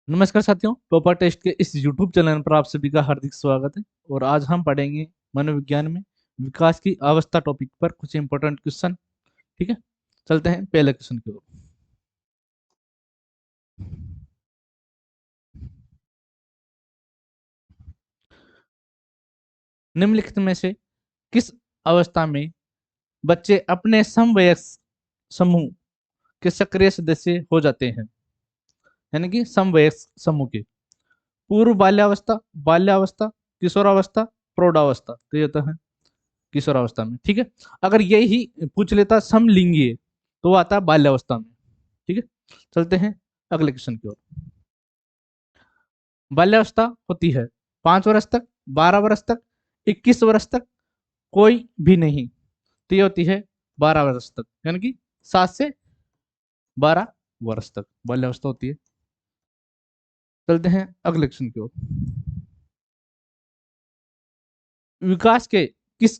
नमस्कार साथियों, topper test के इस YouTube चैनल पर आप सभी का हार्दिक स्वागत है। और आज हम पढ़ेंगे मनोविज्ञान में विकास की अवस्था टॉपिक पर कुछ इंपॉर्टेंट क्वेश्चन। ठीक है, चलते हैं पहले क्वेश्चन की ओर। निम्नलिखित में से किस अवस्था में बच्चे अपने समवयस्क समूह के सक्रिय सदस्य हो जाते हैं, यानी कि समवयस्क समूह के? पूर्व बाल्यावस्था, बाल्यावस्था, किशोरावस्था, प्रौढ़ावस्था। तो ये होता है किशोरावस्था में। ठीक है, अगर यही पूछ लेता समलिंगी तो वो आता है बाल्यावस्था में। ठीक है, चलते हैं अगले क्वेश्चन की ओर। बाल्यावस्था होती है 5 वर्ष तक, 12 वर्ष तक, 21 वर्ष तक, कोई भी नहीं। तो ये होती है 12 वर्ष तक, यानी कि 7 से 12 वर्ष तक बाल्यावस्था होती है। चलते हैं अगले क्वेश्चन की ओर। विकास के किस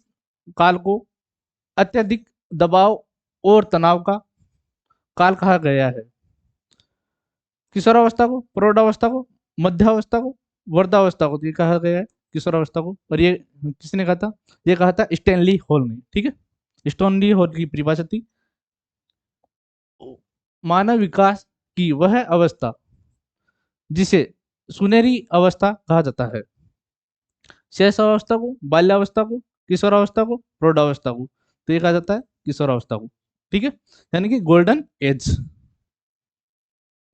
काल को अत्यधिक दबाव और तनाव का काल कहा गया है? किशोरावस्था को, प्रौढ़ावस्था को, मध्यावस्था को, वृद्धावस्था को? तो ये कहा गया है किशोरावस्था को। और ये किसने कहा था? ये कहा था स्टैनली हॉल ने। ठीक है, स्टैनली हॉल की परिभाषा थी मानव विकास की वह अवस्था जिसे सुनहरी अवस्था कहा जाता है। शेष अवस्था को, बाल्यावस्था को, किशोरावस्था को, प्रौढ़ावस्था को? तो ये कहा जाता है किशोरावस्था को। ठीक है, यानी कि गोल्डन एज।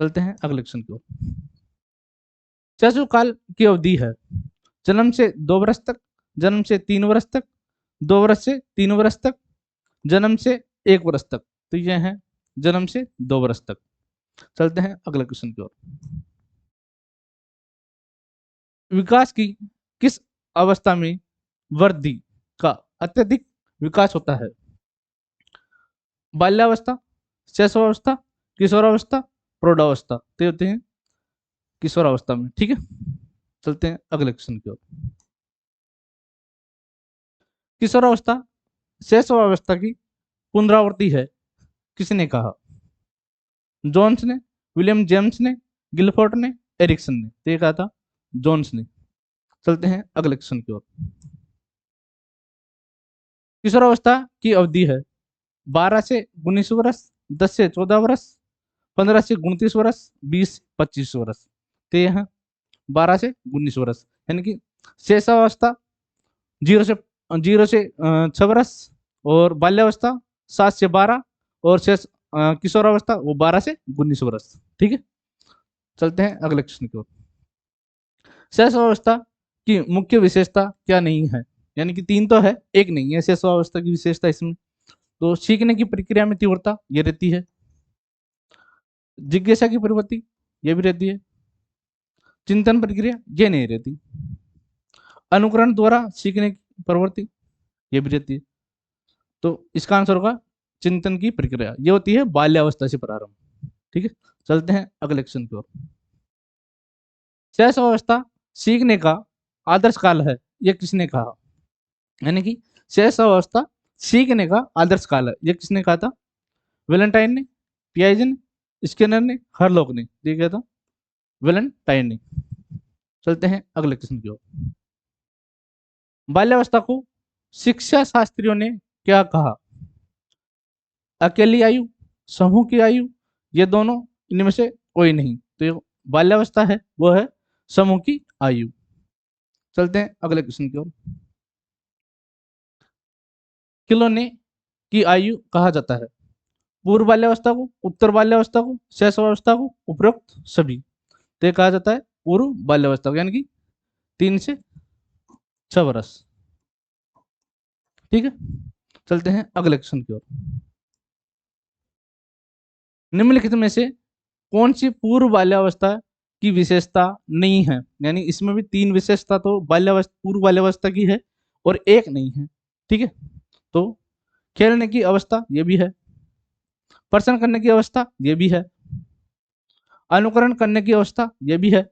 चलते हैं अगले क्वेश्चन की ओर। शिशु काल की अवधि है जन्म से 2 वर्ष तक, जन्म से 3 वर्ष तक, 2 वर्ष से 3 वर्ष तक, जन्म से 1 वर्ष तक। तो ये है जन्म से 2 वर्ष तक। चलते हैं अगले क्वेश्चन की ओर। विकास की किस अवस्था में वृद्धि का अत्यधिक विकास होता है? बाल्यावस्था, शैशवावस्था, किशोरावस्था, प्रौढ़ावस्था? तो होते हैं किशोरावस्था में। ठीक है, चलते हैं अगले क्वेश्चन की ओर। किशोरावस्था शैशवावस्था की पुनरावृत्ति है, किसने कहा? जोन्स ने, विलियम जेम्स ने, गिलफोर्ड ने, एरिक्सन ने? तो ये कहा था जोन्स ने। चलते हैं अगले क्वेश्चन की ओर। किशोरावस्था की अवधि है 12 से 19 वर्ष, 10 से 14 वर्ष, 15 से 29 वर्ष, 20 से 25 वर्ष। तो ये है 12 से 19 वर्ष, यानी कि शेषावस्था 0 से 6 वर्ष, और बाल्यावस्था 7 से 12, और शेष किशोरावस्था वो 12 से 19 वर्ष। ठीक है, चलते हैं अगले क्वेश्चन की ओर। शेष अवस्था की मुख्य विशेषता क्या नहीं है? यानी कि तीन तो है, एक नहीं है शेष अवस्था की विशेषता इसमें। तो सीखने की प्रक्रिया में तीव्रता ये रहती है, जिज्ञासा की प्रवृत्ति ये भी रहती है, चिंतन प्रक्रिया ये नहीं रहती, अनुकरण द्वारा सीखने की प्रवृत्ति ये भी रहती है। तो इसका आंसर होगा चिंतन की प्रक्रिया, ये होती है बाल्यावस्था से प्रारंभ। ठीक है, चलते हैं अगले क्वेश्चन की ओर। शेष अवस्था सीखने का आदर्श काल है, ये किसने कहा? यानी कि शेष अवस्था सीखने का आदर्श काल है, ये किसने कहा था? वेलेंटाइन ने, पियाजे ने, स्किनर ने, हरलॉक ने? ये क्या था? वेलेंटाइन ने। चलते हैं अगले क्वेश्चन की ओर। बाल्यावस्था को शिक्षा शास्त्रियों ने क्या कहा? अकेली आयु, समूह की आयु, ये दोनों, इनमें से कोई नहीं। तो ये बाल्यावस्था है वो है समूह की आयु। चलते हैं अगले क्वेश्चन की ओर। खिलौने की आयु कहा जाता है पूर्व बाल्यावस्था को, उत्तर बाल्यावस्था को, शेष अवस्था को, उपरोक्त सभी? तो ये कहा जाता है पूर्व बाल्यावस्था को, यानी कि 3 से 6 वर्ष। ठीक है, चलते हैं अगले क्वेश्चन की ओर। निम्नलिखित में से कौन सी पूर्व बाल्यावस्था की विशेषता नहीं है? यानी इसमें भी 3 विशेषता तो बाल्यावस्था, पूर्व बाल्यावस्था की है और एक नहीं है। ठीक है, तो खेलने की अवस्था ये भी है, प्रश्न करने की अवस्था ये भी है, अनुकरण करने की अवस्था ये भी है,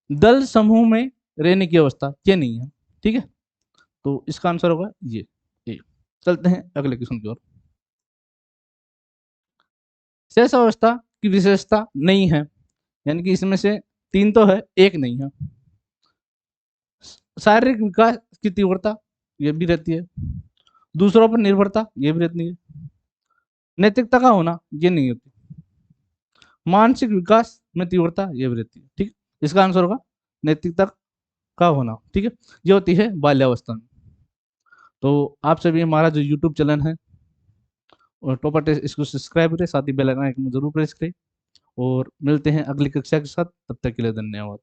दल समूह में रहने की अवस्था ये नहीं है। ठीक है, तो इसका आंसर होगा ये। चलते हैं अगले क्वेश्चन की ओर। शेष अवस्था की विशेषता नहीं है, यानी कि इसमें से 3 तो है, 1 नहीं है। शारीरिक विकास की तीव्रता ये भी रहती है। दूसरों पर निर्भरता ये भी रहती है। नैतिकता का होना ये नहीं होती। मानसिक विकास में तीव्रता ये भी रहती है। ठीक, इसका आंसर होगा नैतिकता का होना। ठीक है, ये होती है बाल्यावस्था में। तो आप सभी हमारा जो यूट्यूब चैनल है और टॉपर टेस्ट, इसको सब्सक्राइब करें, साथ ही बेल आइकन जरूर प्रेस करें, और मिलते हैं अगली कक्षा के साथ। तब तक के लिए धन्यवाद।